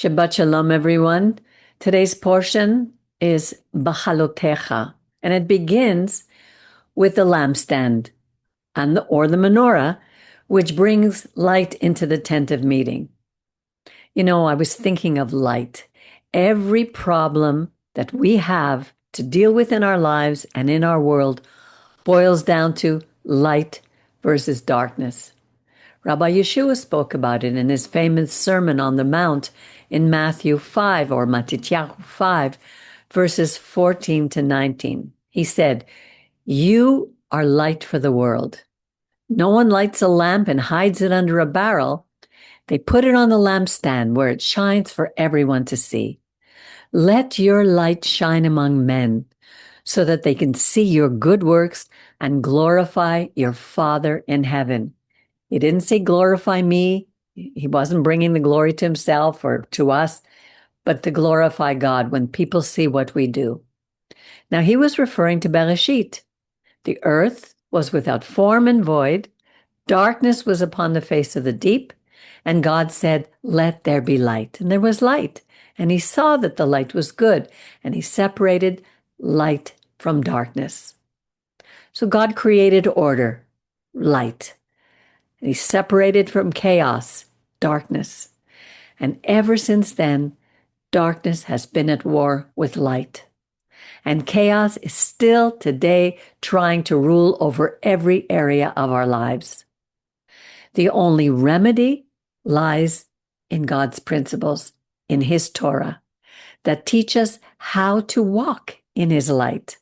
Shabbat Shalom, everyone. Today's portion is Behalotecha, and it begins with the lampstand or the menorah, which brings light into the tent of meeting. I was thinking of light. Every problem that we have to deal with in our lives and in our world boils down to light versus darkness. Rabbi Yashuv spoke about it in his famous Sermon on the Mount in Matthew 5, or Matityahu 5, verses 14 to 19. He said, "You are light for the world. No one lights a lamp and hides it under a barrel. They put it on the lampstand where it shines for everyone to see. Let your light shine among men so that they can see your good works and glorify your Father in heaven." He didn't say glorify me. He wasn't bringing the glory to himself or to us, but to glorify God when people see what we do. Now, he was referring to Bereshit. The earth was without form and void. Darkness was upon the face of the deep. And God said, "Let there be light." And there was light. And he saw that the light was good. And he separated light from darkness. So God created order, light. And he separated from chaos, darkness. And ever since then, darkness has been at war with light. And chaos is still today trying to rule over every area of our lives. The only remedy lies in God's principles, in his Torah, that teach us how to walk in his light.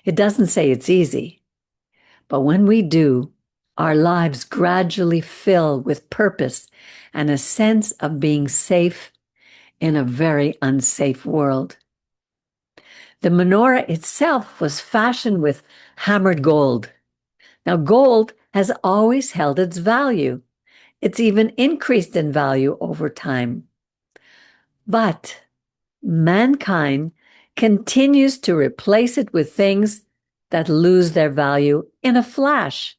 It doesn't say it's easy, but when we do, our lives gradually fill with purpose and a sense of being safe in a very unsafe world. The menorah itself was fashioned with hammered gold. Now, gold has always held its value. It's even increased in value over time. But mankind continues to replace it with things that lose their value in a flash,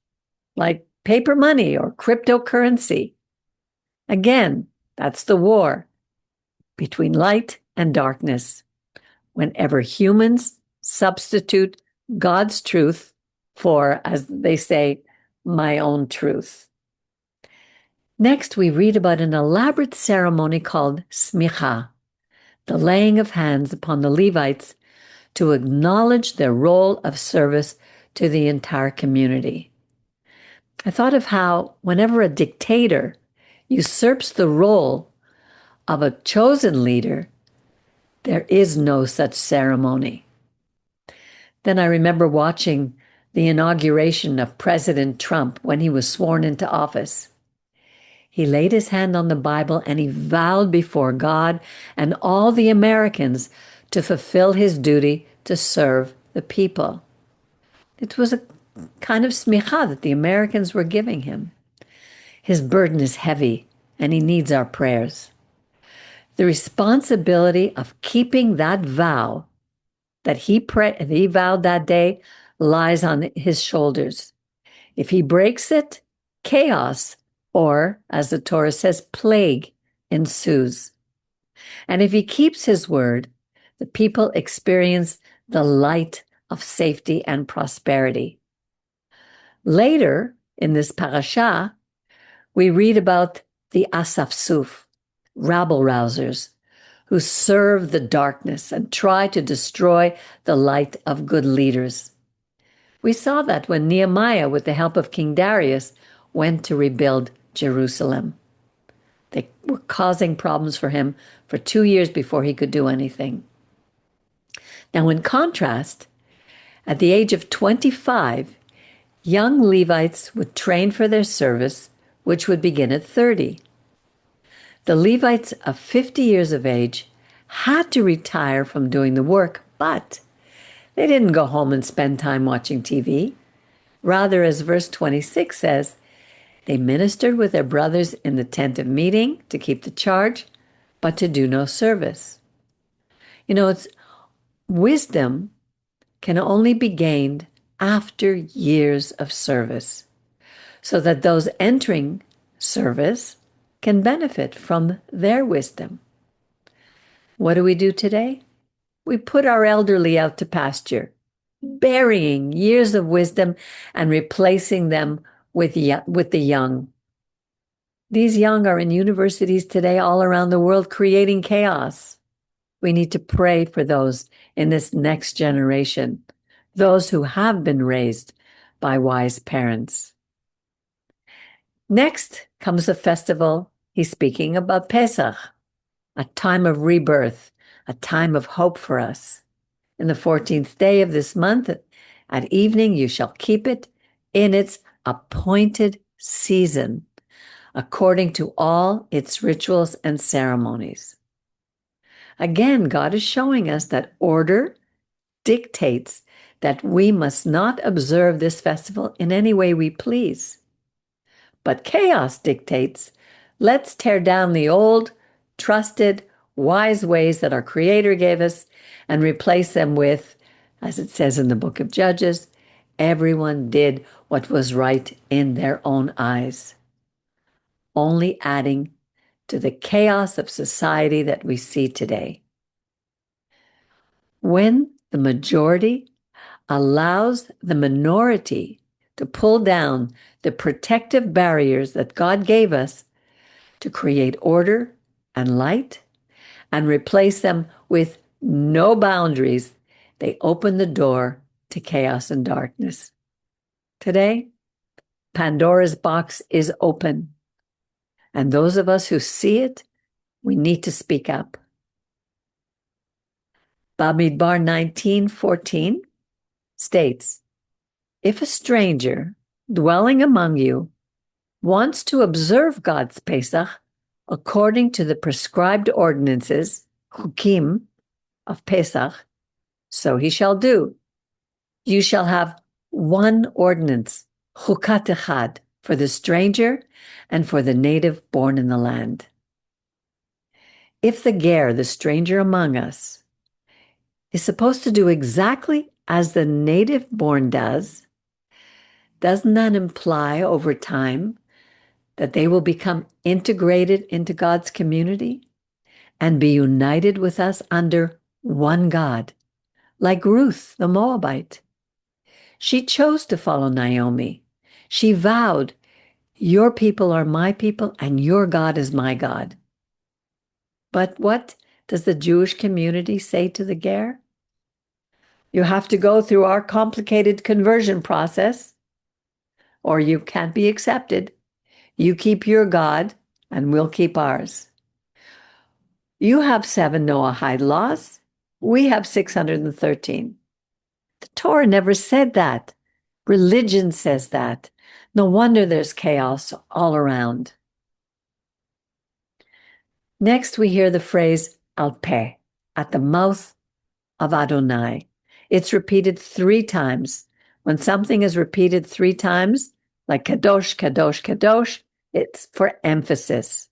like paper money or cryptocurrency. Again, that's the war between light and darkness. Whenever humans substitute God's truth for, as they say, my own truth. Next, we read about an elaborate ceremony called smicha, the laying of hands upon the Levites to acknowledge their role of service to the entire community. I thought of how whenever a dictator usurps the role of a chosen leader, there is no such ceremony. Then I remember watching the inauguration of President Trump when he was sworn into office. He laid his hand on the Bible and he vowed before God and all the Americans to fulfill his duty to serve the people. It was a kind of smicha that the Americans were giving him. His burden is heavy, and he needs our prayers. The responsibility of keeping that vow that he vowed that day lies on his shoulders. If he breaks it, chaos, or, as the Torah says, plague ensues. And if he keeps his word, the people experience the light of safety and prosperity. Later, in this parasha, we read about the asafsuf, rabble-rousers, who serve the darkness and try to destroy the light of good leaders. We saw that when Nehemiah, with the help of King Darius, went to rebuild Jerusalem. They were causing problems for him for 2 years before he could do anything. Now, in contrast, at the age of 25, young Levites would train for their service, which would begin at 30. The Levites of 50 years of age had to retire from doing the work, but they didn't go home and spend time watching TV. Rather, as verse 26 says, they ministered with their brothers in the tent of meeting to keep the charge, but to do no service. It's wisdom can only be gained after years of service, so that those entering service can benefit from their wisdom. What do we do today? We put our elderly out to pasture, burying years of wisdom and replacing them with the young. These young are in universities today all around the world creating chaos. We need to pray for those in this next generation, those who have been raised by wise parents. Next comes a festival. He's speaking about Pesach, a time of rebirth, a time of hope for us. In the 14th day of this month, at evening, you shall keep it in its appointed season, according to all its rituals and ceremonies. Again, God is showing us that order dictates that we must not observe this festival in any way we please. But chaos dictates, let's tear down the old, trusted, wise ways that our Creator gave us and replace them with, as it says in the book of Judges, everyone did what was right in their own eyes, only adding to the chaos of society that we see today. When the majority allows the minority to pull down the protective barriers that God gave us to create order and light and replace them with no boundaries, they open the door to chaos and darkness. Today, Pandora's box is open, and those of us who see it, we need to speak up. Bamidbar 19:14 states, if a stranger dwelling among you wants to observe God's Pesach according to the prescribed ordinances, chukim, of Pesach, so he shall do. You shall have one ordinance, chukat echad, for the stranger and for the native born in the land. If the ger, the stranger among us, is supposed to do exactly as the native born does, doesn't that imply over time that they will become integrated into God's community and be united with us under one God, like Ruth the Moabite? She chose to follow Naomi. She vowed, your people are my people and your God is my God. But what does the Jewish community say to the ger? You have to go through our complicated conversion process, or you can't be accepted. You keep your God, and we'll keep ours. You have 7 Noahide laws. We have 613. The Torah never said that. Religion says that. No wonder there's chaos all around. Next, we hear the phrase al peh, at the mouth of Adonai. It's repeated 3 times. When something is repeated 3 times, like kadosh, kadosh, kadosh, it's for emphasis.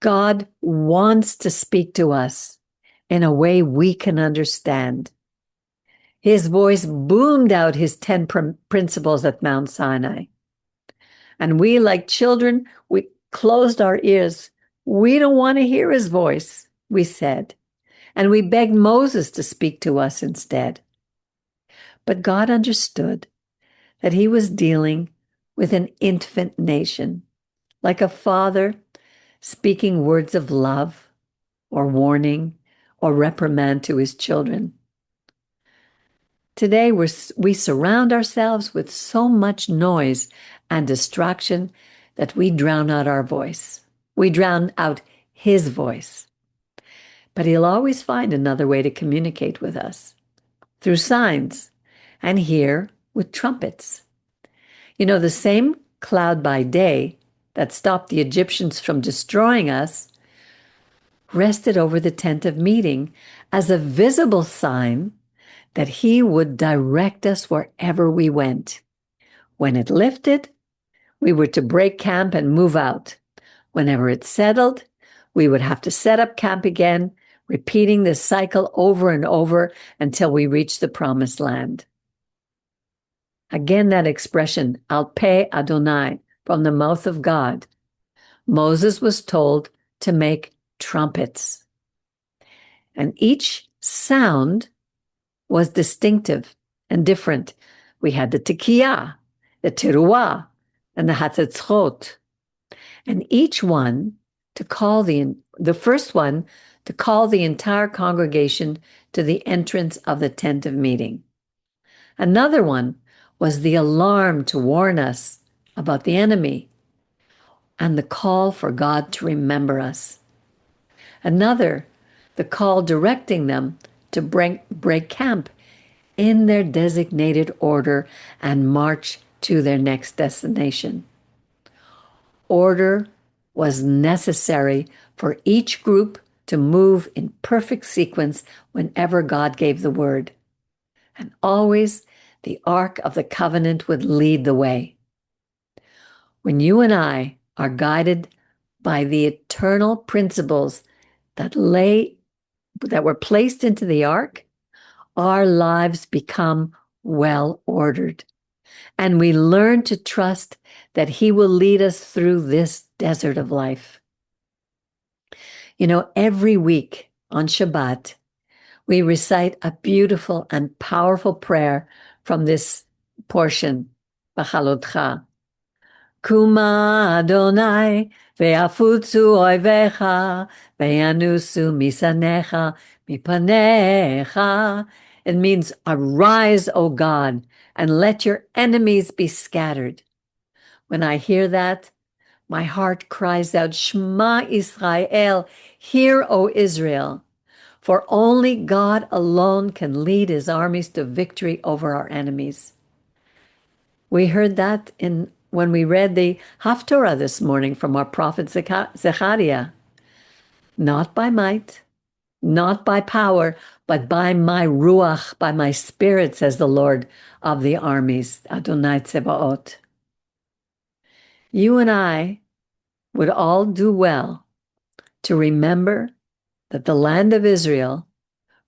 God wants to speak to us in a way we can understand. His voice boomed out his 10 principles at Mount Sinai. And we, like children, we closed our ears. We don't want to hear his voice, we said. And we begged Moses to speak to us instead. But God understood that he was dealing with an infant nation, like a father speaking words of love or warning or reprimand to his children. Today, we surround ourselves with so much noise and distraction that we drown out our voice. We drown out his voice. But he'll always find another way to communicate with us, through signs, and here with trumpets. You know, the same cloud by day that stopped the Egyptians from destroying us rested over the tent of meeting as a visible sign that he would direct us wherever we went. When it lifted, we were to break camp and move out. Whenever it settled, we would have to set up camp again, repeating this cycle over and over until we reached the promised land. Again, that expression, al peh Adonai, from the mouth of God. Moses was told to make trumpets. and each sound was distinctive and different. We had the tekiyah, the teruah, and the hatzetzchot, and each one to call the first one to call the entire congregation to the entrance of the tent of meeting. Another one was the alarm to warn us about the enemy and the call for God to remember us. Another, the call directing them to break camp in their designated order and march to their next destination. Order was necessary for each group to move in perfect sequence whenever God gave the word. And always the Ark of the Covenant would lead the way. When you and I are guided by the eternal principles that were placed into the Ark, our lives become well ordered. And we learn to trust that He will lead us through this desert of life. You know, every week on Shabbat, we recite a beautiful and powerful prayer from this portion, Behalotecha. Kuma Adonai, ve'afutzu oivecha, ve'yanusu misanecha, mipanecha. It means, arise, O God, and let your enemies be scattered. When I hear that, my heart cries out, Shema Israel, hear, O Israel. For only God alone can lead his armies to victory over our enemies. We heard that when we read the Haftorah this morning from our prophet Zechariah. Not by might, not by power, but by my ruach, by my spirit, says the Lord of the armies, Adonai Tsebaot. You and I would all do well to remember that the land of Israel,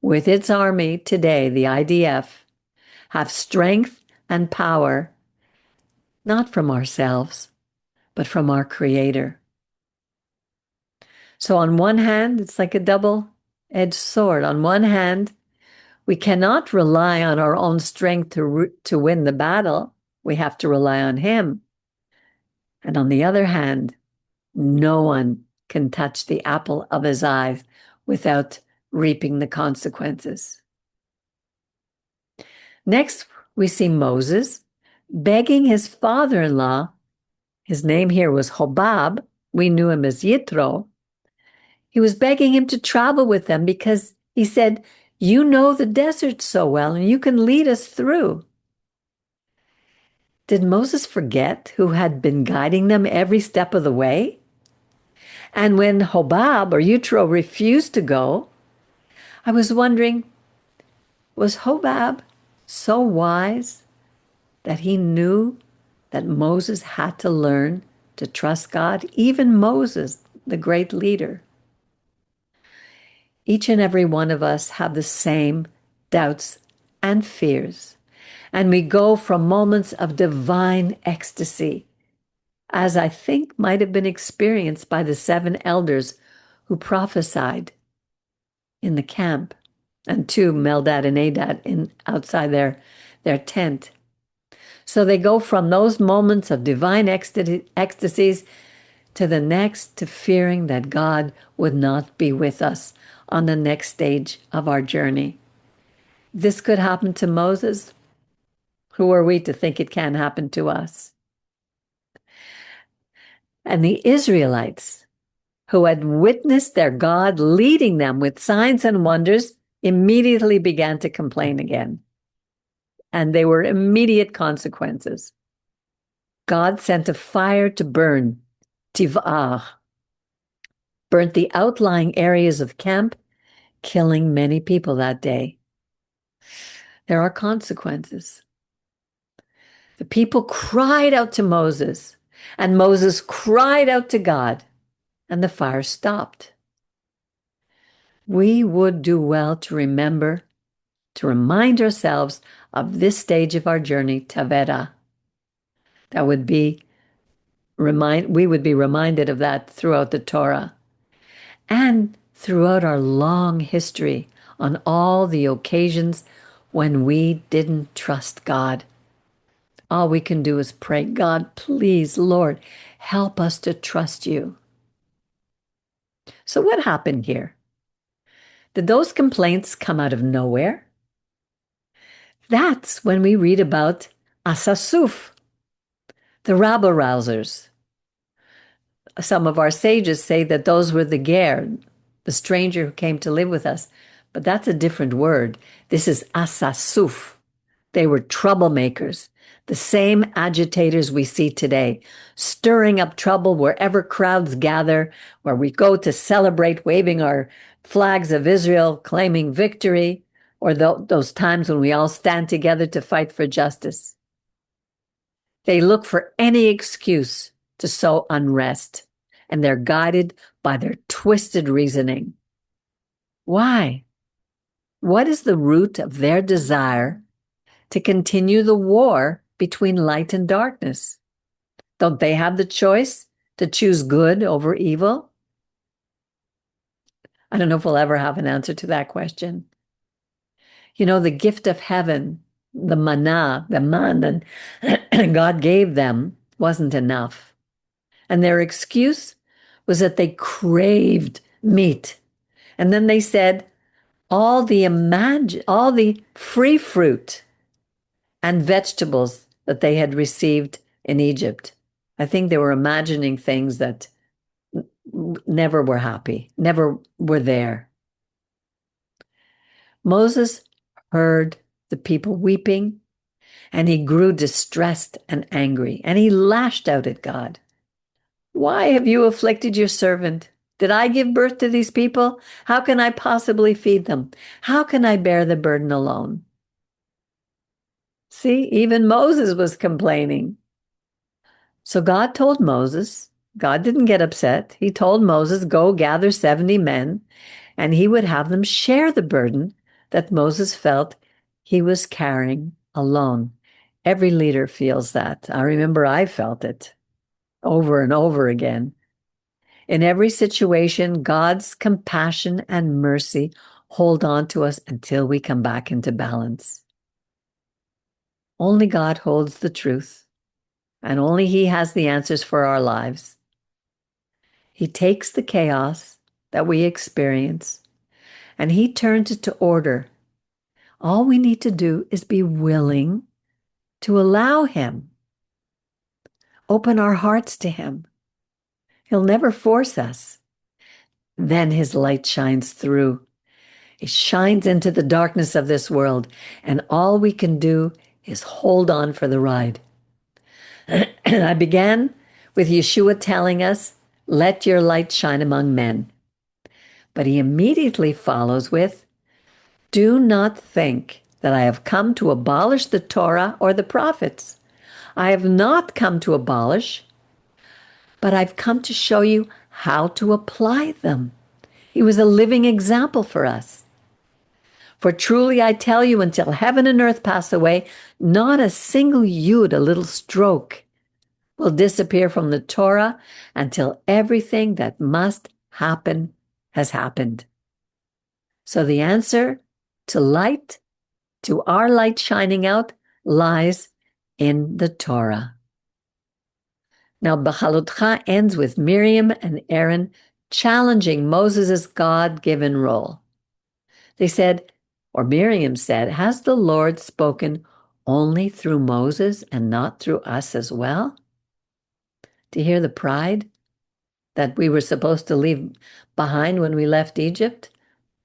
with its army today, the IDF, have strength and power, not from ourselves, but from our Creator. So on one hand, it's like a double-edged sword. On one hand, we cannot rely on our own strength to win the battle. We have to rely on Him. And on the other hand, no one can touch the apple of His eye without reaping the consequences. Next, we see Moses begging his father-in-law. His name here was Hobab. We knew him as Yitro. He was begging him to travel with them because he said, you know the desert so well and you can lead us through. Did Moses forget who had been guiding them every step of the way? And when Hobab or Yitro refused to go, I was wondering, was Hobab so wise that he knew that Moses had to learn to trust God? Even Moses, the great leader. Each and every one of us have the same doubts and fears, and we go from moments of divine ecstasy, as I think might have been experienced by the 7 elders who prophesied in the camp, and 2, Meldad and Adad, outside their tent. So they go from those moments of divine ecstasies to the next, to fearing that God would not be with us on the next stage of our journey. This could happen to Moses. Who are we to think it can happen to us? And the Israelites, who had witnessed their God leading them with signs and wonders, immediately began to complain again. And there were immediate consequences. God sent a fire to burn, Tiv'ah, burnt the outlying areas of camp, killing many people that day. There are consequences. The people cried out to Moses, and Moses cried out to God, and the fire stopped. We would do well to remember, to remind ourselves of this stage of our journey, Tavera. We would be reminded of that throughout the Torah. And throughout our long history on all the occasions when we didn't trust God. All we can do is pray, God, please, Lord, help us to trust you. So what happened here? Did those complaints come out of nowhere? That's when we read about Asasuf, the rabble-rousers. Some of our sages say that those were the ger, the stranger who came to live with us. But that's a different word. This is Asasuf. They were troublemakers, the same agitators we see today, stirring up trouble wherever crowds gather, where we go to celebrate, waving our flags of Israel, claiming victory, or those times when we all stand together to fight for justice. They look for any excuse to sow unrest, and they're guided by their twisted reasoning. Why? What is the root of their desire to continue the war between light and darkness? Don't they have the choice to choose good over evil? I don't know if we'll ever have an answer to that question. You know, the gift of heaven, the manna, the man that God gave them wasn't enough. And their excuse was that they craved meat. And then they said, all the free fruit and vegetables that they had received in Egypt. I think they were imagining things that never were happy, never were there. Moses heard the people weeping, and he grew distressed and angry, and he lashed out at God. Why have you afflicted your servant? Did I give birth to these people? How can I possibly feed them? How can I bear the burden alone? See, even Moses was complaining. So God told Moses, God didn't get upset. He told Moses, go gather 70 men, and he would have them share the burden that Moses felt he was carrying alone. Every leader feels that. I remember I felt it over and over again. In every situation, God's compassion and mercy hold on to us until we come back into balance. Only God holds the truth, and only He has the answers for our lives. He takes the chaos that we experience and He turns it to order. All we need to do is be willing to allow Him, open our hearts to Him. He'll never force us. Then His light shines through. It shines into the darkness of this world, and all we can do is hold on for the ride. I began with Yeshua telling us, let your light shine among men. But He immediately follows with, do not think that I have come to abolish the Torah or the prophets. I have not come to abolish, but I've come to show you how to apply them. He was a living example for us. For truly I tell you, until heaven and earth pass away, not a single yud, a little stroke, will disappear from the Torah until everything that must happen has happened. So the answer to light, to our light shining out, lies in the Torah. Now, Behalotecha ends with Miriam and Aaron challenging Moses' God-given role. They said, or Miriam said, has the Lord spoken only through Moses and not through us as well? Do you hear the pride that we were supposed to leave behind when we left Egypt?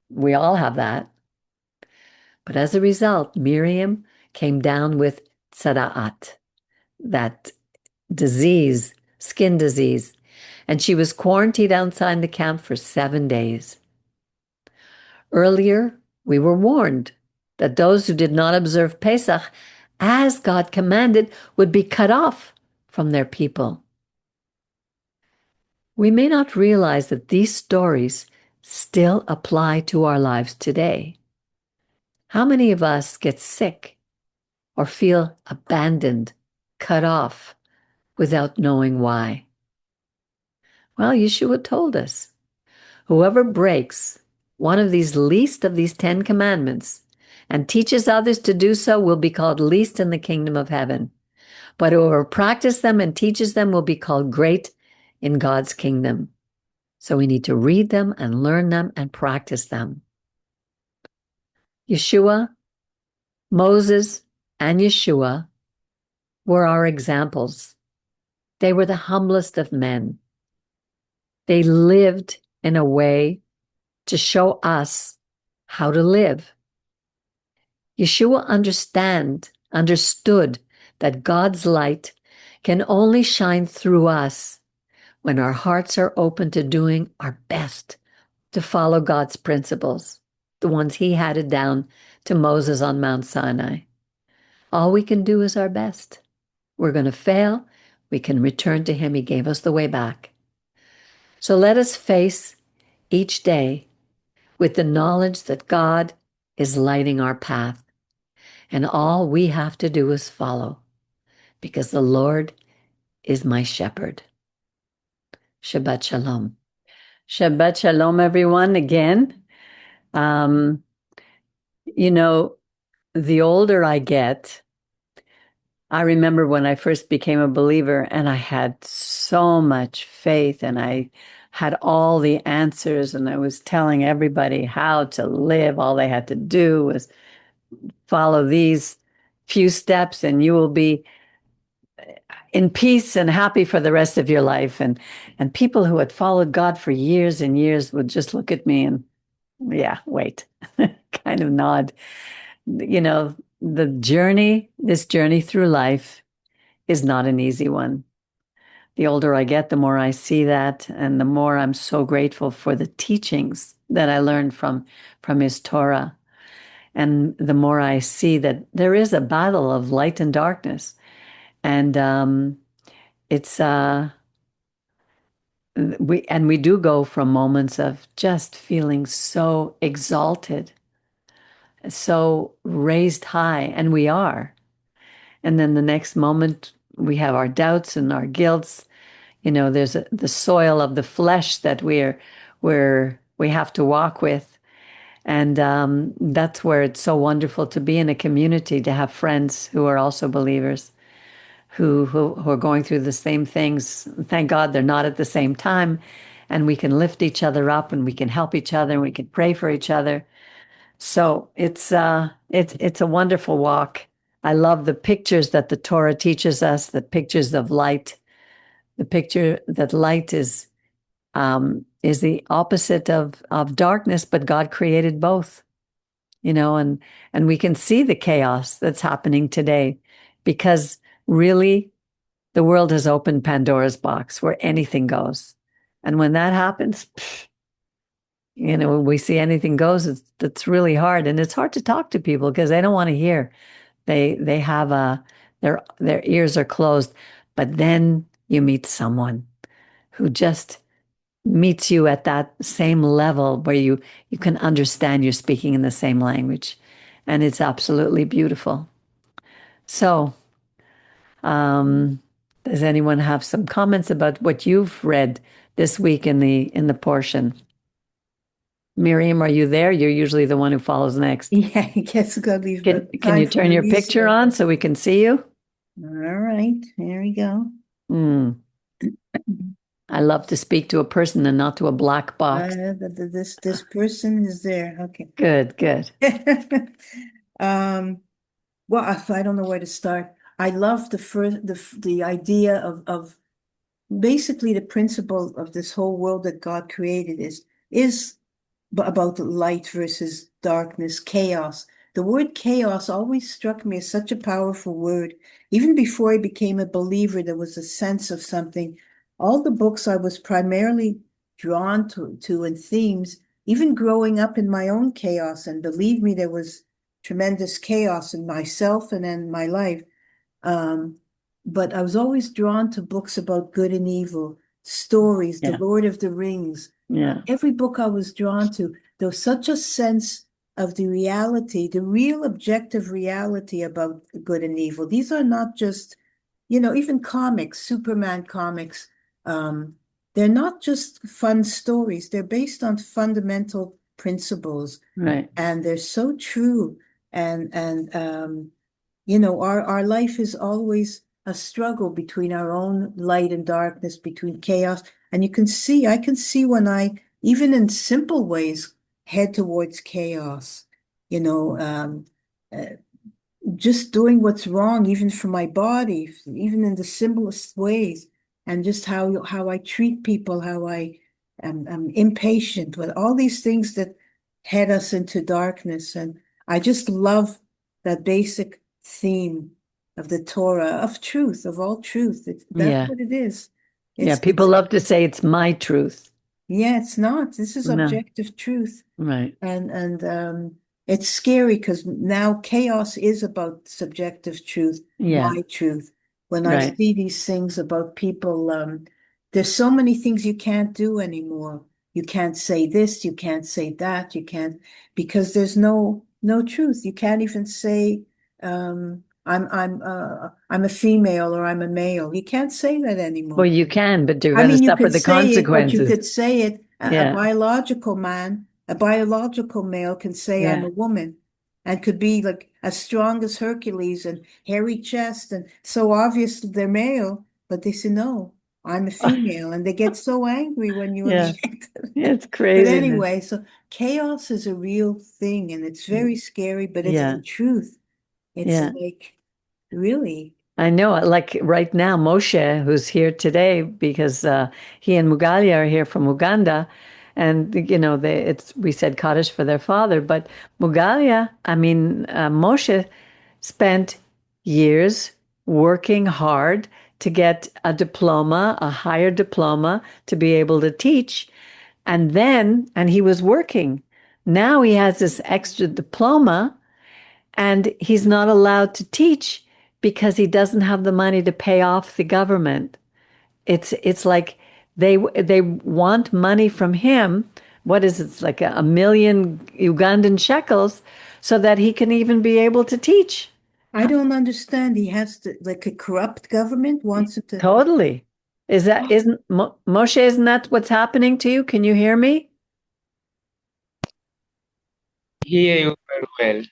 We all have that. But as a result, Miriam came down with tzara'at, that disease, skin disease, and she was quarantined outside the camp for 7 days. Earlier, we were warned that those who did not observe Pesach, as God commanded, would be cut off from their people. We may not realize that these stories still apply to our lives today. How many of us get sick or feel abandoned, cut off, without knowing why? Well, Yeshua told us, Whoever breaks one of these least of these 10 commandments and teaches others to do so will be called least in the kingdom of heaven. But whoever practices them and teaches them will be called great in God's kingdom. So we need to read them and learn them and practice them. Yeshua, Moses, and Yeshua were our examples. They were the humblest of men. They lived in a way to show us how to live. Yeshua understood that God's light can only shine through us when our hearts are open to doing our best to follow God's principles, the ones he handed down to Moses on Mount Sinai. All we can do is our best. We're going to fail. We can return to him. He gave us the way back. So let us face each day with the knowledge that God is lighting our path. And all we have to do is follow, because the Lord is my shepherd. Shabbat Shalom. Shabbat Shalom, everyone, again. You know, the older I get, I remember when I first became a believer and I had so much faith and I had all the answers and I was telling everybody how to live. All they had to do was follow these few steps and you will be in peace and happy for the rest of your life. And people who had followed God for years and years would just look at me and, yeah, wait, kind of nod. You know, this journey through life is not an easy one. The older I get, the more I see that, and the more I'm so grateful for the teachings that I learned from his Torah. And the more I see that there is a battle of light and darkness. And it's we do go from moments of just feeling so exalted, so raised high, and we are. And then the next moment we have our doubts and our guilts. You know, there's the soil of the flesh that we have to walk with. And that's where it's so wonderful to be in a community, to have friends who are also believers, who are going through the same things. Thank God they're not at the same time. And we can lift each other up and we can help each other and we can pray for each other. So it's a wonderful walk. I love the pictures that the Torah teaches us, the pictures of light, the picture that light is the opposite of darkness, but God created both, you know, and we can see the chaos that's happening today because really the world has opened Pandora's box where anything goes. And when that happens, you know, when we see anything goes, it's really hard. And it's hard to talk to people because they don't want to hear. They have their ears are closed. But then you meet someone who just meets you at that same level where you can understand you're speaking in the same language. And it's absolutely beautiful. So, does anyone have some comments about what you've read this week in the portion? Miriam, are you there? You're usually the one who follows next. Yeah, I guess we gotta leave Can you turn your picture on so we can see you? All right, there we go. I love to speak to a person and not to a black box. This person is there. Okay. Good. Well, I don't know where to start. I love the idea of basically the principle of this whole world that God created is about light versus darkness, chaos. The word chaos always struck me as such a powerful word. Even before I became a believer, there was a sense of something. All the books I was primarily drawn to and themes, even growing up in my own chaos, and believe me, there was tremendous chaos in myself and in my life. But I was always drawn to books about good and evil, stories, The Lord of the Rings. Yeah. Every book I was drawn to, there was such a sense of the reality, the real objective reality about good and evil. These are not just, even comics, Superman comics. they're not just fun stories. They're based on fundamental principles, Right. and they're so true. And our life is always a struggle between our own light and darkness, between chaos. And I can see when I, even in simple ways, head towards chaos, you know, uh, just doing what's wrong, even for my body, even in the simplest ways, and just how I treat people, how I'm impatient, with all these things that head us into darkness. And I just love that basic theme of the Torah, of truth, of all truth. That's Yeah. what it is. Yeah. It's People love to say it's my truth. yeah, it's not. This is No. objective truth. Right. And it's scary because now chaos is about subjective truth, Yeah. my truth. When I Right. see these things about people, there's so many things you can't do anymore. You can't say this, you can't say that, you can't, because there's no truth. You can't even say I'm a female or I'm a male. You can't say that Well, anymore. you can, but you're I going to mean, you suffer could the say it, but you consequences. could say it. A Yeah. biological man, a biological male can say, I'm Yeah. a woman, and could be like as strong as Hercules and hairy chest. And so obvious they're male, but they say, no, I'm a female. And they get so angry when you Yeah. object. Yeah. It's But craziness. anyway, so chaos is a real thing and it's very scary, but it's the Yeah. truth. It's Yeah. like, really. I know, like right now, Moshe, who's here today because he and Mugalia are here from Uganda, and we said Kaddish for their father, but Moshe spent years working hard to get a diploma, a higher diploma, to be able to teach, and he was working. Now he has this extra diploma and he's not allowed to teach because he doesn't have the money to pay off the government. It's like they want money from him. What is it? It's like a million Ugandan shekels so that he can even be able to teach. I don't understand. He has to, like a corrupt government wants him to. Totally. Is that isn't Moshe, isn't that what's happening to you? Can you hear me? Hear you very well.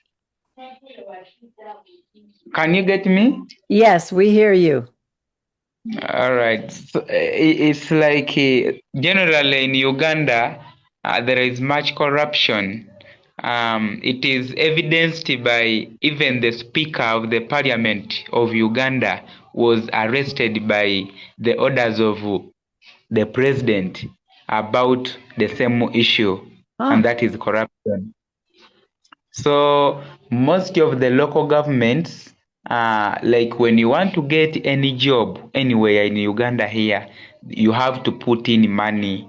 Can you get me? Yes, we hear you. All right. So, it's like generally in Uganda, there is much corruption. It is evidenced by even the Speaker of the Parliament of Uganda was arrested by the orders of the President about the same issue, and Oh, that is corruption. So most of the local governments, like when you want to get any job anywhere in Uganda here, you have to put in money.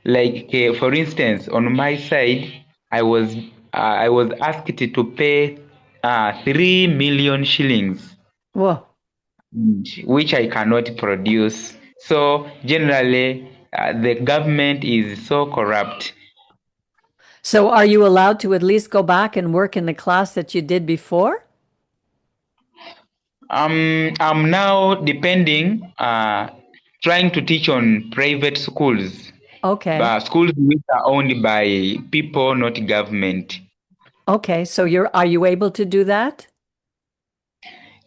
Like for instance, on my side, I was asked to pay 3 million shillings, whoa. which I cannot produce. So generally, the government is so corrupt. So are you allowed to at least go back and work in the class that you did before? I'm now depending, trying to teach on private schools, Okay. but schools which are owned by people, not government. Okay, so are you able to do that?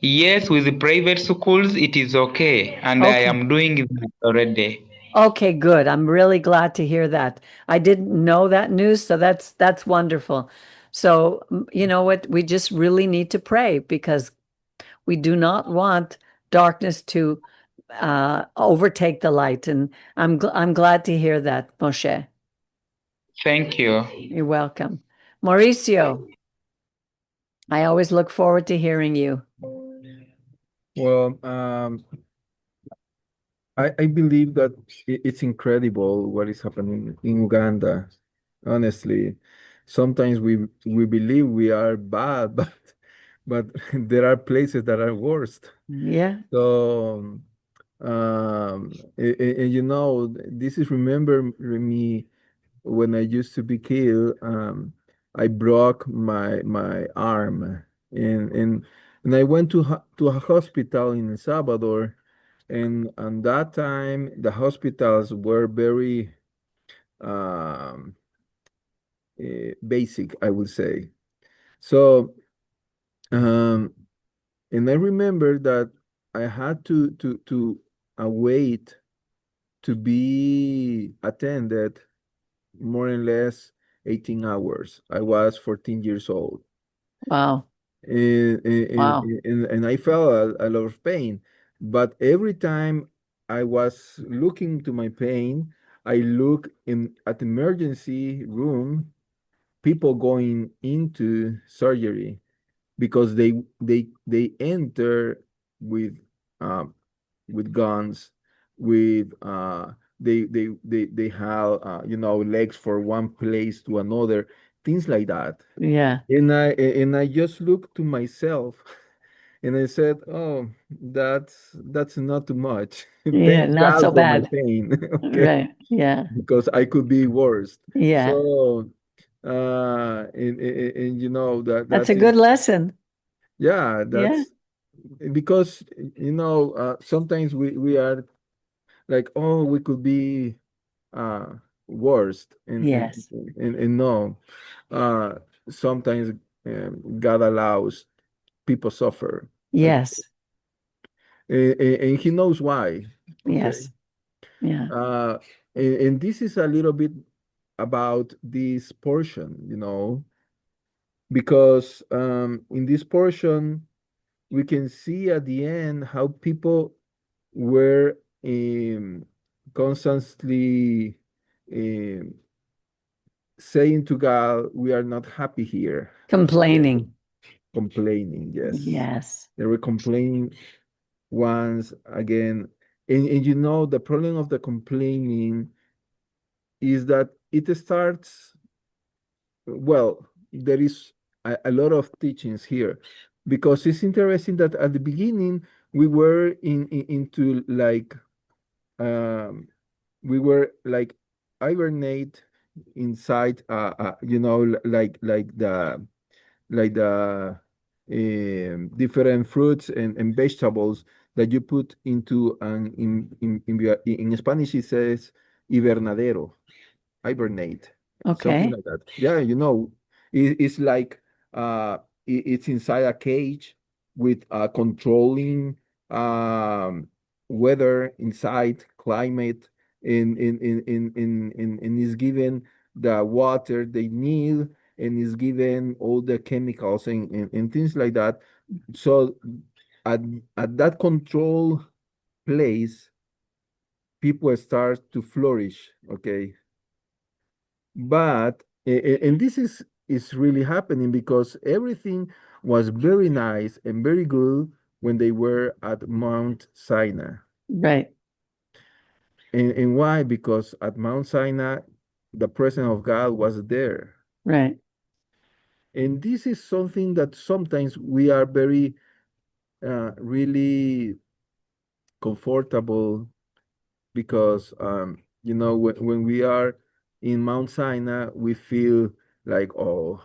Yes, with the private schools, it is okay, and I Okay. am doing that already. Okay, good. I'm really glad to hear that. I didn't know that news, so that's wonderful. So, you know what? We just really need to pray because we do not want darkness to overtake the light. And I'm glad to hear that, Moshe. Thank you. You're welcome. Mauricio, I always look forward to hearing you. Well, I believe that it's incredible what is happening in Uganda. Honestly, sometimes we believe we are bad, but there are places that are worse. Yeah. So, and you know, this is remember me when I used to be kid. I broke my arm, and and I went to to a hospital in El Salvador, And on that time, the hospitals were very um, basic, I would say. So, um, and I remember that I had to wait to be attended more or less 18 hours. I was 14 years old. Wow. Wow. And I felt a lot of pain. But every time I was looking to my pain, I look in at emergency room, people going into surgery because they enter with um, with guns, with they have legs for one place to another, things like that. Yeah. And I just looked to myself and I said, "Oh, that's not too much. Yeah. Thanks Not God so for my bad. pain." Okay, Right. Yeah. because I could be worse. Yeah. So, and That's that a is, good lesson. yeah, Yeah. that's because sometimes we are like, oh, we could be uh worst, Yes. and no, uh sometimes God allows people suffer. Okay, Yes. and He knows why. Okay, Yes. Yeah. uh, and this is a little bit about this portion, because in this portion we can see at the end how people were constantly um, saying to God, "We are not happy here." Okay. Complaining. Complaining, yes. Yes. They were complaining once again. And the problem of the complaining is that it starts, well, there is a lot of teachings here because it's interesting that at the beginning we were into like um we were hibernate inside like the different fruits and vegetables that you put into an in Spanish it says hibernadero, hibernate, something Okay. like that. Yeah, it's like it's inside a cage with controlling um, weather inside, climate, and is given the water they need, and is given all the chemicals and things like that. So at at that control place, people start to flourish. Okay, but and this is really happening because everything was very nice and very good when they were at Mount Sinai. Right. And why? Because at Mount Sinai, the presence of God was there. Right. And this is something that sometimes we are very really comfortable because when we are in Mount Sinai, we feel like, oh,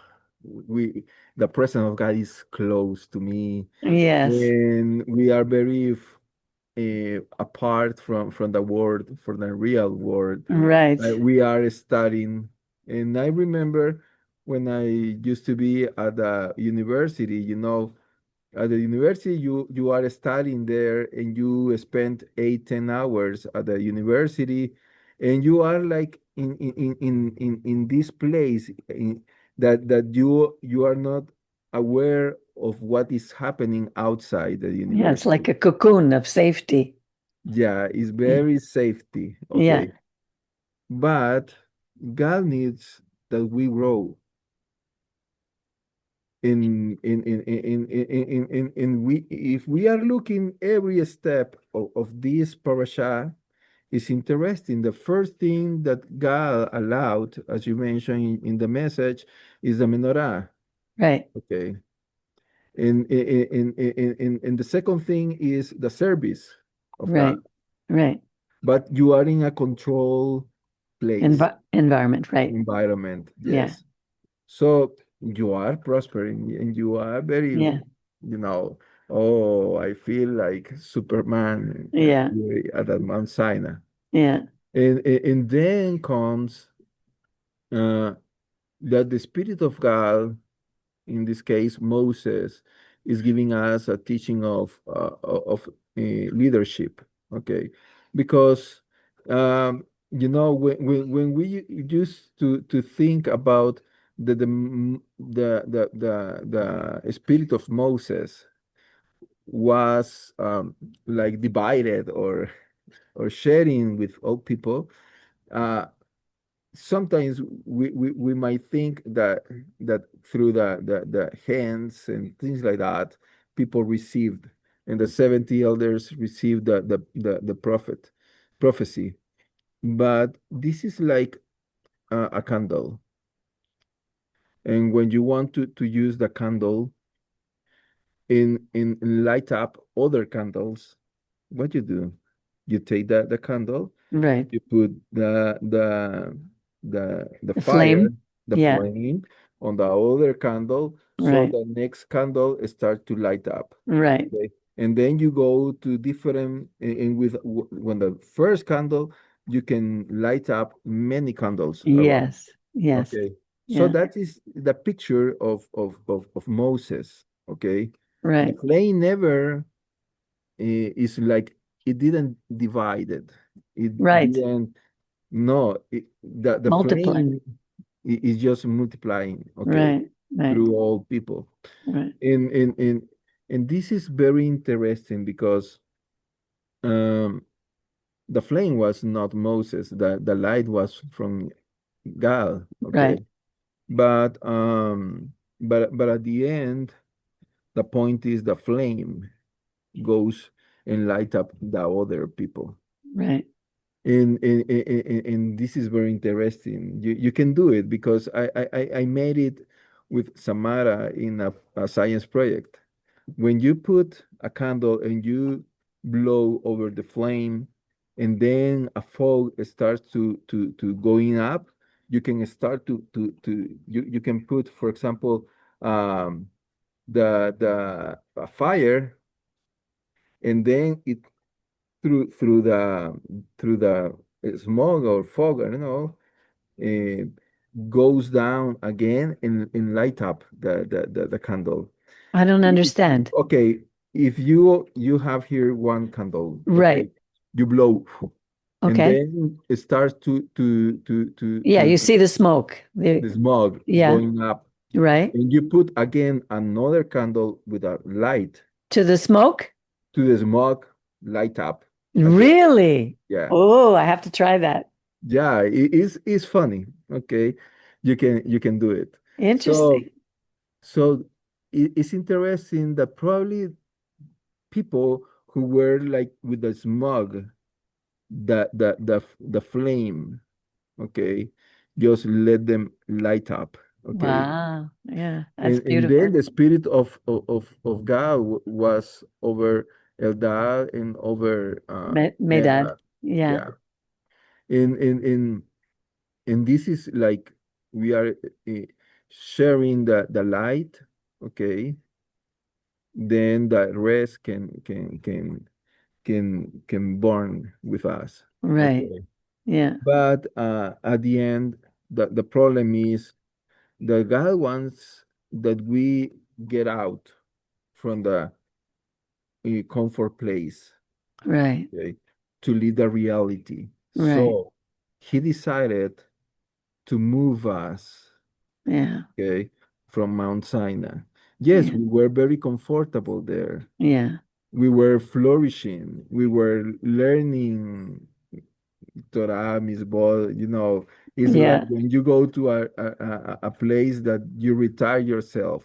we the presence of God is close to me, Yes. and we are very apart from the world, from the real world. Right. We are studying, and I remember when I used to be at the university, at the university, you are studying there, and you spend 8-10 hours at the university, and you are like in this place that you are not aware of what is happening outside the Yeah. It's like university. a cocoon of safety. Yeah, it's Yeah. very safety. Yeah. Okay, but God needs that we grow in we if we are looking every step of this parasha. Is interesting. The first thing that God allowed, as you mentioned in the message, is the menorah. Right. Okay, and the second thing is the service of God, Right. Right. but you are in a control place, Environment. Right. environment. Yeah. Yes. So you are prospering and you are very, Yeah. you know, oh, I feel like Superman Yeah. here at that Mount Sinai. Yeah. And then comes uh, that the Spirit of God, in this case Moses, is giving us a teaching of leadership. Okay, because when we used to think about the spirit of Moses was like divided or sharing with all people. Uh, Sometimes we might think that through the hands and things like that, people received, and the 70 elders received the prophecy. But this is like a candle, and when you want to use the candle in light up other candles, what you do? You take the candle, Right. you put the The fire, flame. the Yeah. flame on the other candle, so Right. the next candle start to light up. Right. Okay, and then you go to different and when the first candle, you can light up many candles around. Yes. Yes. Okay, so Yeah. that is the picture of Moses. Okay, the Right. flame never is like it didn't divide it. It Right. didn't. No, the Multiply. flame is just multiplying. Okay, Right. Right. through all people. Right. And this is very interesting because um, the flame was not Moses. The light was from God. Right. Okay, but at the end, the point is the flame goes and light up the other people. Right. And this is very interesting. You can do it because I made it with Samara in a science project. When you put a candle and you blow over the flame, and then a fog starts to going up, you can start you can put, for example, the a fire, and then it through the smog or fog, I don't know, uh, goes down again and light up the candle. I don't If- understand. Okay, if you have here one candle, okay, Right. you blow, and Okay. then it starts Yeah. to You see the smoke. the smog Yeah. going up, Right. and you put again another candle with a light To the smoke. to the smog, light up again. Really? Yeah. Oh, I have to try that. Yeah, it's funny. Okay, you can do it. So Interesting. so it's interesting that probably people who were like with the smog, the flame, okay, just let them light up. Okay, Wow. Yeah. That's and then beautiful. the spirit of God was over Eldad and over Medad. Medad. Yeah. Yeah, and this is like we are sharing the light. Okay, then the rest can burn with us. Right. Okay, Yeah. but at the end, the problem is the God wants that we get out from the comfort place, Right. okay, to live the reality. Right. So he decided to move us, Yeah. okay, from Mount Sinai. Yes, Yeah. we were very comfortable there. Yeah. We were flourishing. We were learning Torah, Mitzvot. It's like Yeah. when you go to a place that you retire yourself.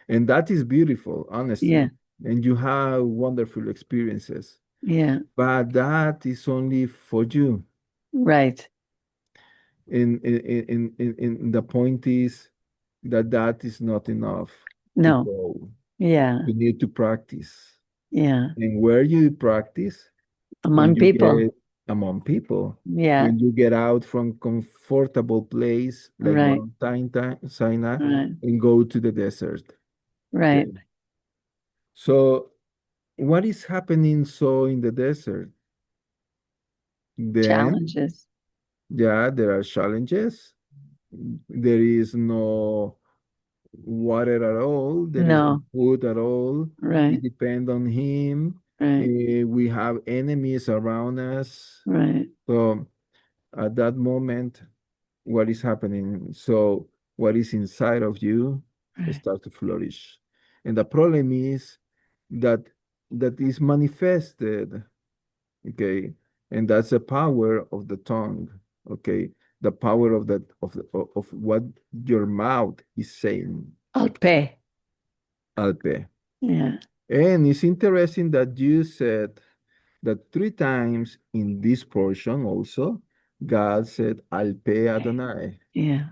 And that is beautiful, Yeah. honestly. And you have wonderful experiences. Yeah. But that is only for you. Right. And the point is that is not enough to No. go. Yeah. You need to practice. Yeah. And where you practice, when Among you people. get among people, Yeah. when you get out from comfortable place like Right. Mount Sinai Right. and go to the desert. Right. Okay. So what is happening so in the desert? Then, Challenges. yeah, there are challenges. There is no water at all. There is no No. food at all. We Right. depend on him. Right. We have enemies around us. Right. So at that moment, what is happening? So what is inside of you Right. start to flourish. And the problem is that that is manifested, okay? And that's the power of the tongue, okay? The power of that of what your mouth is saying, Alpe. Alpe. Yeah. And it's interesting that you said that three times in this portion also, God said, Alpe Adonai. Yeah.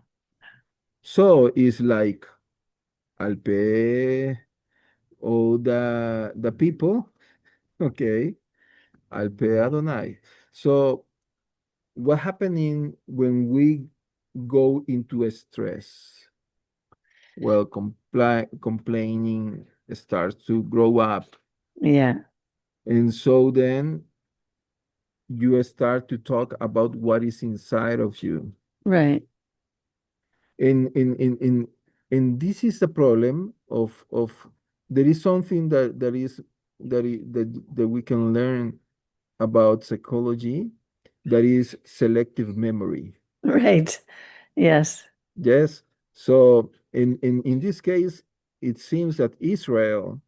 So it's like Alpe, all the people, okay, Alpe Adonai. So what happening when we go into a stress? Well, complaining starts to grow up. Yeah. And so then you start to talk about what is inside of you. Right. And this is the problem of there is something that we can learn about psychology, that is selective memory. Right. Yes. Yes. So in this case, it seems that Israel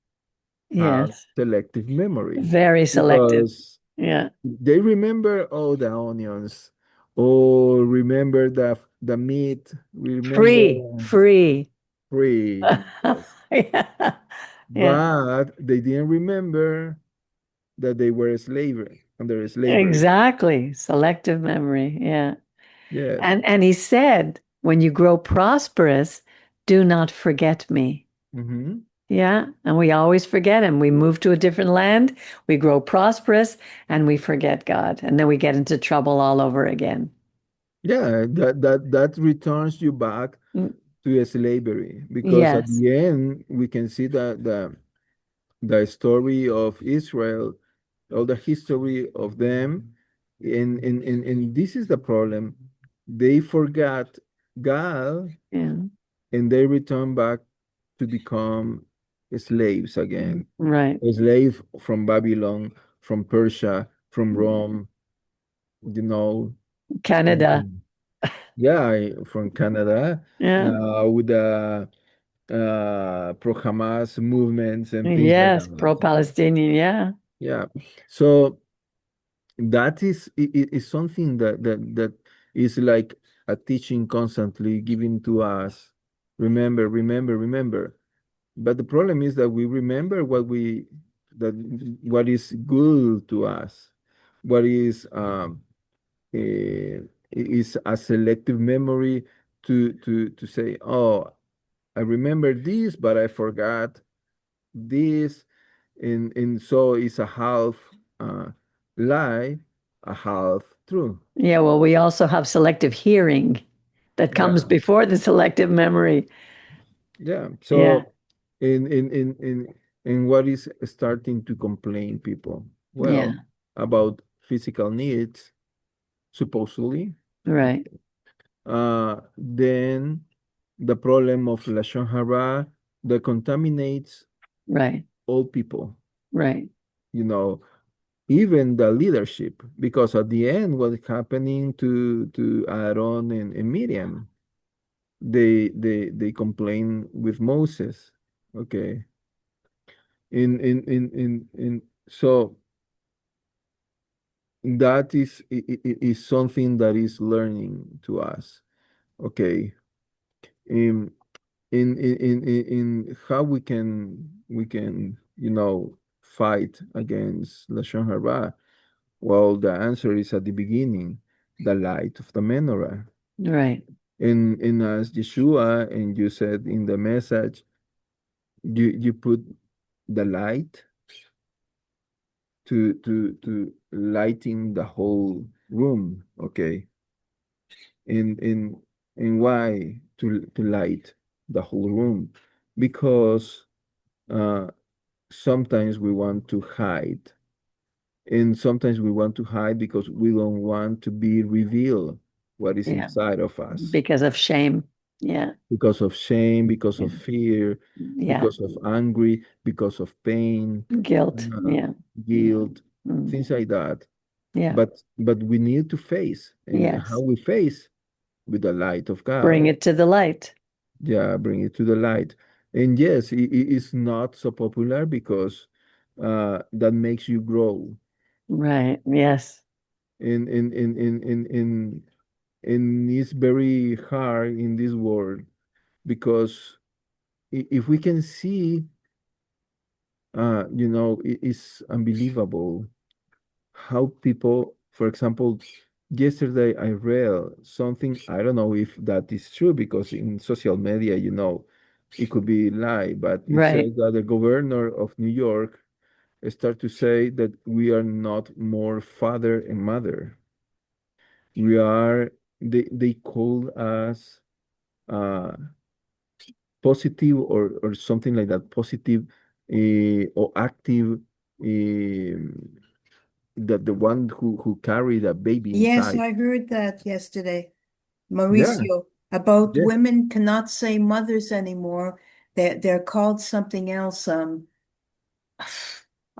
has Yes. selective memory Very selective. because Yeah. they remember all the onions, or remember the meat, Free. remember Free. free. Yes. Yeah. Yeah. But they didn't remember that they were slavery under slavery. Exactly. Selective memory. Yeah. Yes. And he said, when you grow prosperous, do not forget me. Hmm. Yeah. And we always forget him. We move to a different land, we grow prosperous, and we forget God. And then we get into trouble all over again. Yeah, that returns you back Mm, to slavery, because at yes. the end we can see that the story of Israel, all the history of them, and this is the problem. They forgot God Yeah. and they return back to become slaves again. Right. A slave from Babylon, from Persia, from Rome, you know. Canada. Mhm. Yeah, from Canada, Yeah. with the pro-Hamas movements and things like Yes. that. Pro-Palestinian. Yeah. Yeah. So that is something that is like a teaching constantly given to us. Remember, remember, remember. But the problem is that we remember that what is good to us, what is a selective memory to say, oh, I remember this, but I forgot this, and so it's a half uh, lie, a half true. Yeah. Well, we also have selective hearing that comes Yeah, before the selective memory. yeah. Yeah. So in what is starting to complain people? Yeah. Well, about physical needs, supposedly. Right. Then the problem of lashon hara that contaminates Right. all people. Right. You know, even the leadership, because at the end what's happening to Aaron and Miriam, they complain with Moses, okay, in so that is something that is learning to us, okay, in in how we can fight against lashon hara. Well, the answer is at the beginning, the light of the menorah. Right. And as Yeshua and you said in the message, you put the light to lighting the whole room, okay? And why to light the whole room? Because sometimes we want to hide. And sometimes we want to hide because we don't want to be revealed what is Yeah. inside of us Because of shame. Yeah. because of shame, because Yeah. of fear, Yeah. because of angry, because of pain, Guilt. uh, Yeah. guilt, Mm. things like that. Yeah. But we need to face, and how Yes. we face with the light of Bring God. it to the light. Yeah, bring it to the light. And yes, it is not so popular because that makes you grow. Right. Yes. And it's very hard in this world because if we can see, it's unbelievable how people, for example, yesterday I read something. I don't know if that is true because in social media, it could be lie, but it Right. says that the governor of New York start to say that we are not more father and mother. We are, they call us uh, positive or something like that, positive or active, that the one who carry the baby Yes, inside. I heard that yesterday, Yeah, Mauricio, about yeah, women cannot say mothers anymore. They're called something else. I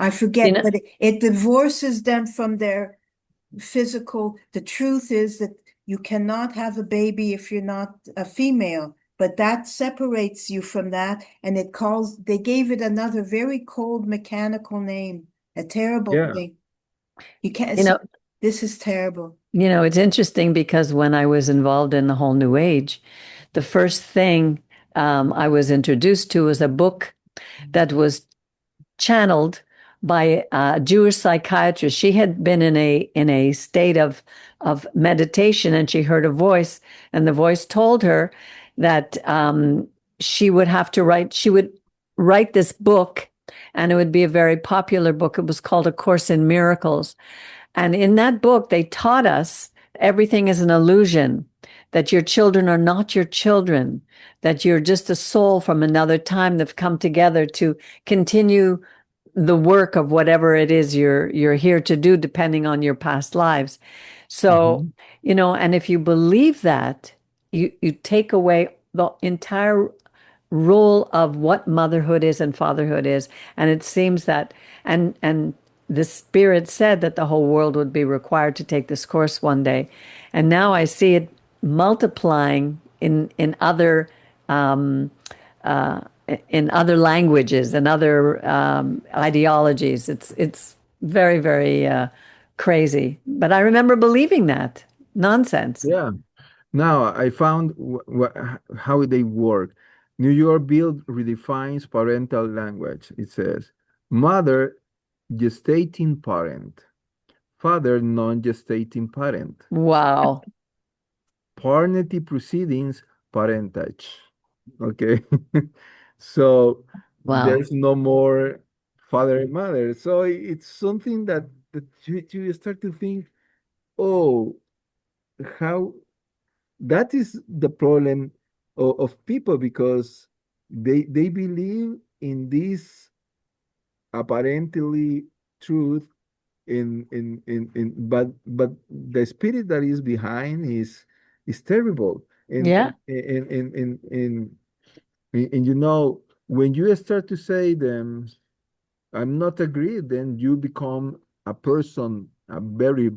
You forget, know, but it divorces them from their physical. The truth is that you cannot have a baby if you're not a female, but that separates you from that, and they gave it another very cold mechanical name, a terrible yeah. thing. You can't, you know, this is terrible. it's interesting because when I was involved in the whole New Age, the first thing I was introduced to was a book that was channeled by a Jewish psychiatrist. She had been in a state of meditation, and she heard a voice, and the voice told her that she would have to write. She would write this book, and it would be a very popular book. It was called A Course in Miracles, and in that book, they taught us everything is an illusion. That your children are not your children, that you're just a soul from another time that've come together to continue the work of whatever it is you're here to do, depending on your past lives. So, Mhm. and if you believe that, you take away the entire role of what motherhood is and fatherhood is. And it seems that and the spirit said that the whole world would be required to take this course one day. And now I see it multiplying in other in other languages and other ideologies. It's very, very crazy. But I remember believing that nonsense. Yeah. Now I found how they work. New York Bill redefines parental language. It says mother, gestating parent, father, non-gestating parent, Wow. paternity proceedings, parentage. Okay. So Wow. there's no more father and mother. So it's something that you start to think, oh, how that is the problem of people because they believe in this apparently truth but the spirit that is behind is terrible Yeah. and when you start to say them I'm not agree, then you become a person, a very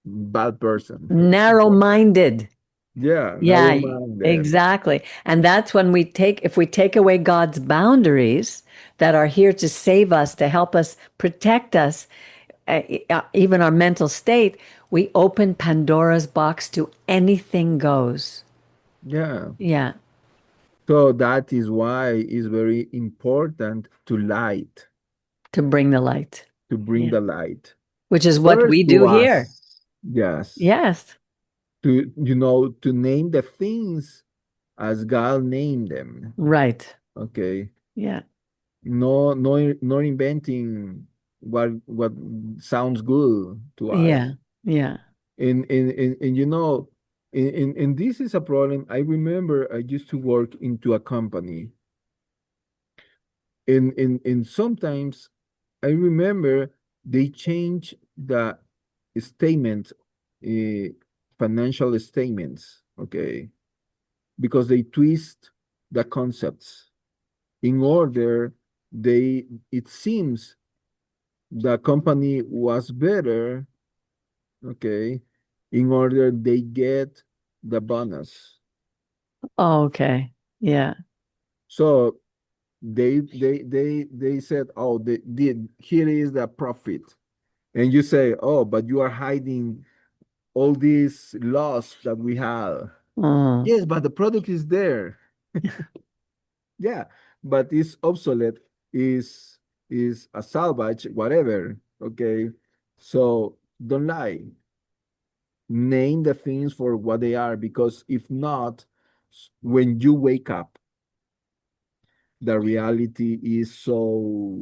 bad person. Narrow minded. Yeah, Yeah, narrow-minded. exactly. And that's when if we take away God's boundaries that are here to save us, to help us, protect us, even our mental state, we open Pandora's box to anything goes. Yeah. Yeah, So that is why it's very important to light, to bring the light. to bring Yeah, the light. which is what First we to do here. us, yes, Yes, to name the things as God named them. right. Okay. Yeah, No inventing what sounds good to us. yeah, yeah. And and this is a problem. I remember I used to work into a company and sometimes I remember they change the statement, financial statements, okay, because they twist the concepts in order it seems the company was better, okay, in order they get the bonus. Oh, okay. Yeah. So they said, oh, they did, here is the profit. And you say, oh, but you are hiding all these loss that we have. Mm. Yes, but the product is there. Yeah, but it's obsolete, is a salvage, whatever. Okay. So don't lie. Name the things for what they are, because if not, when you wake up, the reality is so,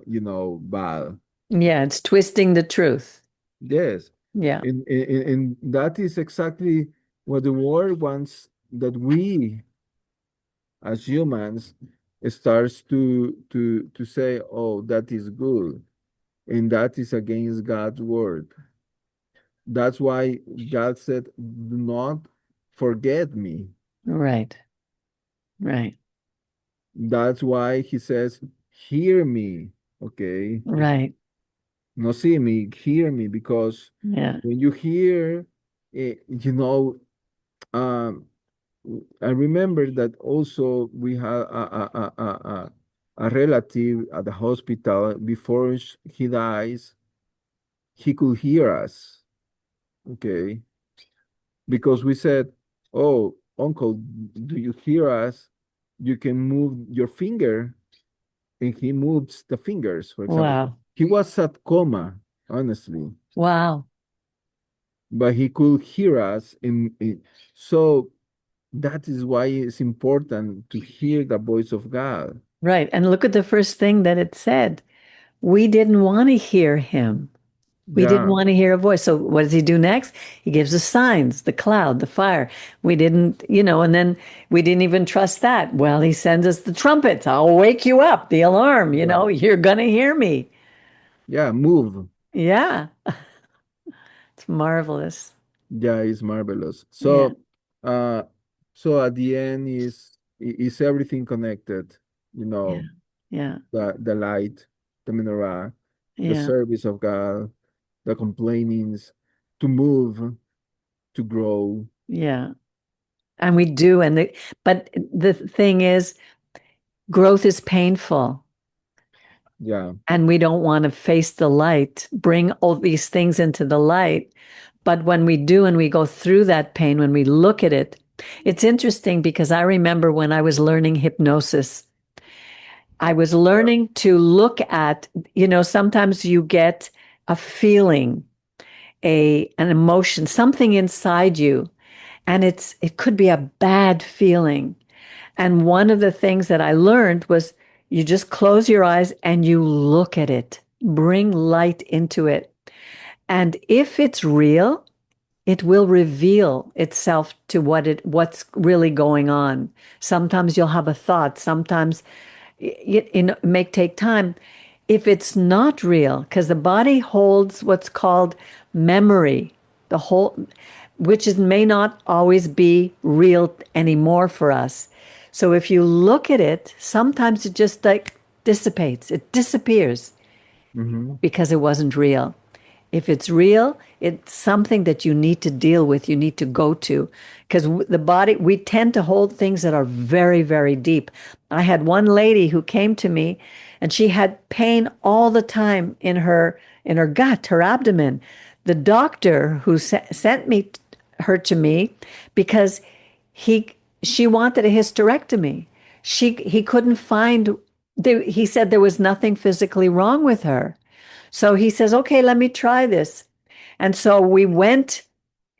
bad. Yeah, it's twisting the truth. Yes. Yeah. And that is exactly what the world wants, that we as humans starts to say, oh, that is good, and that is against God's word. That's why God said, do not forget me. Right. Right. That's why he says, hear me. Okay. Right. No, see me, hear me, because Yeah. when you hear, um I remember that also we had a relative at the hospital. Before he dies, he could hear us, okay? Because we said, oh, uncle, do you hear us? You can move your finger. And he moves the fingers, for example. Wow. He was at coma, honestly, Wow. but he could hear us. So that is why it's important to hear the voice of God. Right. And look at the first thing that it said. We didn't want to hear him. We didn't Yeah, want to hear a voice. So what does he do next? He gives us signs, the cloud, the fire. We didn't, and then we didn't even trust that. Well, he sends us the trumpets. I'll wake you up, the alarm, right. you're going to hear me. Yeah, move. Yeah. It's marvelous. Yeah, it's marvelous. Yeah. Uh, so at the end is everything connected, you Yeah. know, Yeah. the light, the menorah, the Yeah. service of God, the complainings, to move, to grow. Yeah. And we do. But the thing is, growth is painful. Yeah. And we don't want to face the light, bring all these things into the light. But when we do and we go through that pain, when we look at it, it's interesting because I remember when I was learning hypnosis, I was learning to look at, sometimes you get a feeling, an emotion, something inside you, and it could be a bad feeling. And one of the things that I learned was you just close your eyes and you look at it, bring light into it. And if it's real, it will reveal itself to what's really going on. Sometimes you'll have a thought, sometimes it may take time. If it's not real, because the body holds what's called memory, the whole, may not always be real anymore for us. So if you look at it, sometimes it just like dissipates, it disappears Hmm. because it wasn't real. If it's real, it's something that you need to deal with, you need to go to. Because the body, we tend to hold things that are very, very deep. I had one lady who came to me and she had pain all the time in her gut, her abdomen. The doctor who sent her to me because she wanted a hysterectomy. He couldn't find, he said there was nothing physically wrong with her. So he says, okay, let me try this. And so we went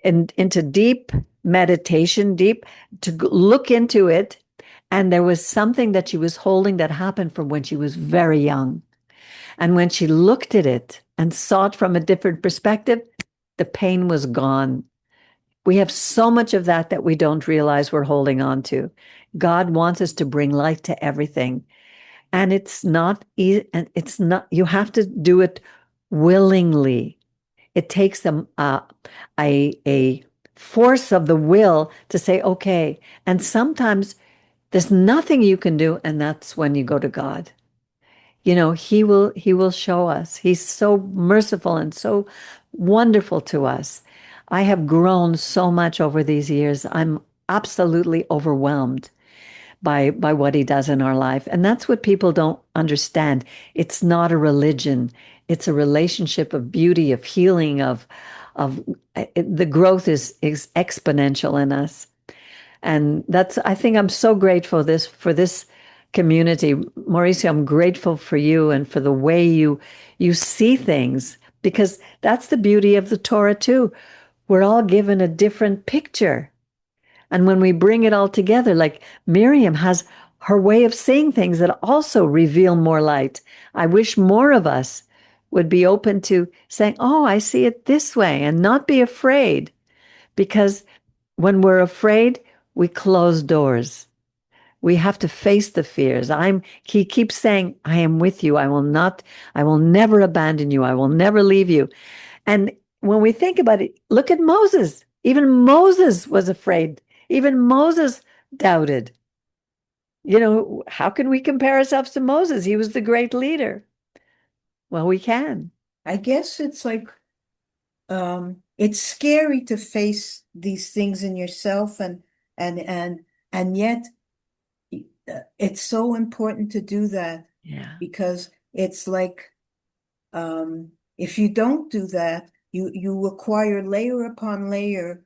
into deep meditation, deep to look into it. And there was something that she was holding that happened from when she was very young. And when she looked at it and saw it from a different perspective, the pain was gone. We have so much of that we don't realize we're holding on to. God wants us to bring light to everything. And it's not easy, and it's not, you have to do it willingly. It takes a force of the will to say, okay. And sometimes there's nothing you can do, and that's when you go to God. He will show us. He's so merciful and so wonderful to us. I have grown so much over these years. I'm absolutely overwhelmed by what he does in our life. And that's what people don't understand. It's not a religion. It's a relationship of beauty, of healing, of the growth is exponential in us. And I think I'm so grateful for this community. Mauricio, I'm grateful for you and for the way you see things, because that's the beauty of the Torah too. We're all given a different picture. And when we bring it all together, like Miriam has her way of seeing things that also reveal more light. I wish more of us would be open to saying, oh, I see it this way, and not be afraid. Because when we're afraid, we close doors. We have to face the fears. He keeps saying, I am with you. I will never abandon you. I will never leave you. And when we think about it, look at Moses. Even Moses was afraid. Even Moses doubted. How can we compare ourselves to Moses? He was the great leader. Well, we can. I guess it's like, it's scary to face these things in yourself, and yet it's so important to do that. Yeah. Because it's like, if you don't do that, you acquire layer upon layer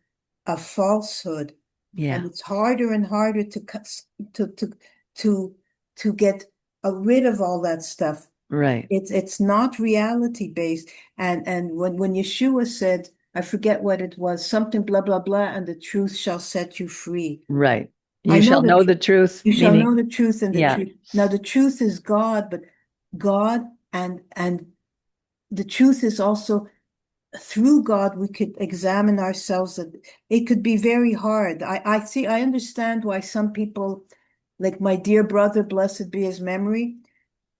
of falsehood. Yeah. And it's harder and harder to get rid of all that stuff. Right. It's not reality based. And when Yeshua said, I forget what it was, something blah blah blah, and the truth shall set you free. Right. I You know shall know the truth. You shall know the truth, and the Yeah. truth. Now the truth is God, but God and the truth is also through God. We could examine ourselves. It could be very hard. I understand why some people, like my dear brother, blessed be his memory,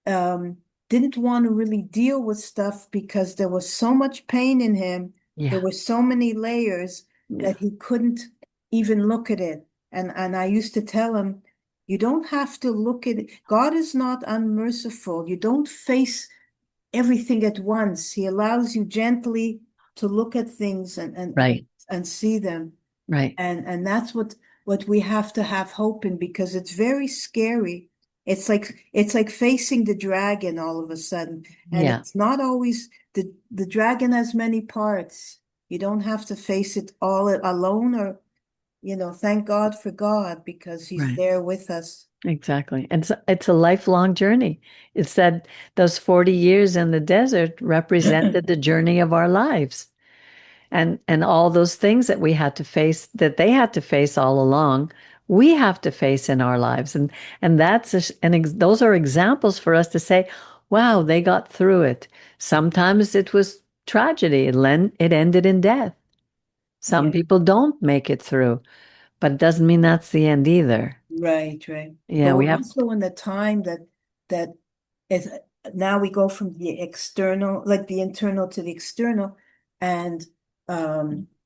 didn't want to really deal with stuff because there was so much pain in him. Yeah. There were so many layers that he couldn't even look at it. And I used to tell him, you don't have to look at it. God is not unmerciful. You don't face everything at once. He allows you gently to look at things Right. and see them. Right. And that's what we have to have hope in, because it's very scary. It's like facing the dragon all of a sudden. And Yeah. it's not always the dragon has many parts. You don't have to face it all alone, or thank God for God, because he's Right. there with us. Exactly. And it's a lifelong journey. It said those 40 years in the desert represented the journey of our lives. And all those things that we had to face, that they had to face all along, we have to face in our lives. And those are examples for us to say, wow, they got through it. Sometimes it was tragedy. It ended in death. Some Yeah. people don't make it through, but it doesn't mean that's the end either. Right. Yeah, But we we're have. also in the time that is now we go from the external, like the internal to the external, and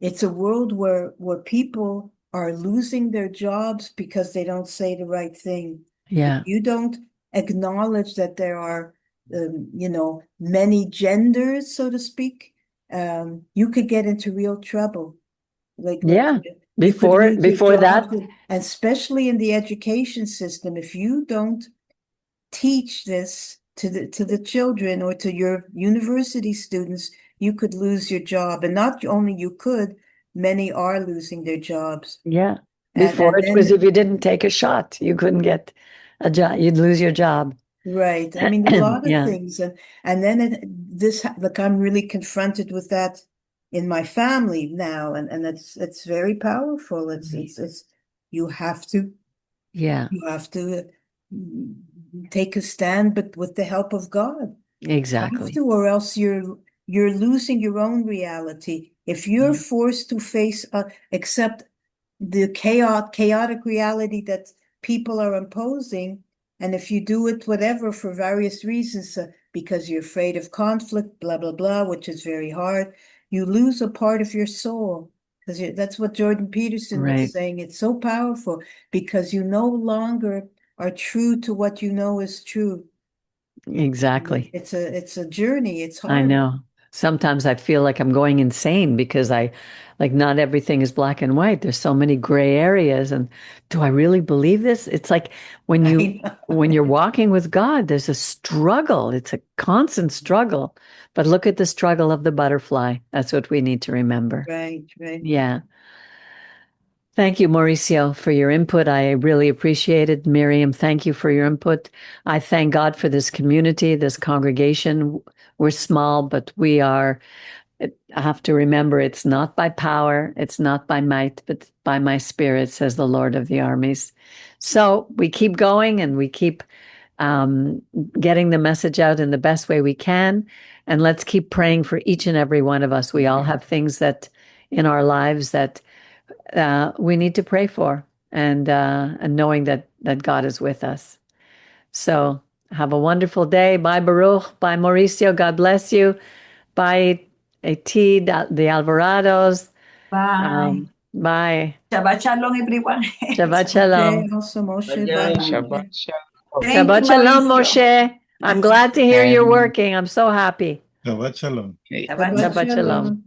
it's a world where people are losing their jobs because they don't say the right thing. Yeah. If you don't acknowledge that there are many genders, so to speak, you could get into real trouble. Like Yeah. you could Before lose your that, job, and especially in the education system, if you don't teach this to the children or to your university students, you could lose your job. And not only you could, many are losing their jobs. yeah. And Before it was, then if you didn't take a shot, you couldn't get a job. You'd lose your job. right. I mean, a lot of Yeah. things. And then like I'm really confronted with that in my family now. And it's very powerful. It's you have to Yeah. take a stand, but with the help of God. You have Exactly. to, or else you're losing your own reality. If you're forced to accept the chaotic reality that people are imposing. And if you do it, whatever, for various reasons, because you're afraid of conflict, blah, blah, blah, which is very hard, you lose a part of your soul. Because that's what Jordan Peterson Right. was saying. It's so powerful because you no longer are true to what you know is true. Exactly. It's a journey. It's hard. I know. Sometimes I feel like I'm going insane because not everything is black and white. There's so many gray areas. And do I really believe this? It's like when you're walking with God, there's a struggle. It's a constant struggle. But look at the struggle of the butterfly. That's what we need to remember. Right. Yeah. Thank you, Mauricio, for your input. I really appreciate it. Miriam, thank you for your input. I thank God for this community, this congregation. We're small, but I have to remember it's not by power, it's not by might, but by my spirit, says the Lord of the armies. So we keep going and we keep getting the message out in the best way we can. And let's keep praying for each and every one of us. We all have things that in our lives that we need to pray for, and knowing that God is with us. So have a wonderful day. Bye, Baruch. Bye, Mauricio. God bless you. Bye, A.T., the Alvarados. Bye. Bye. Shabbat shalom, everyone. Shabbat shalom. Also, Moshe. Shabbat shalom. Thank Shabbat you, shalom, Mauricio. Moshe. I'm glad to hear you're And working. I'm so happy. Shabbat shalom. Shabbat Shabbat shalom.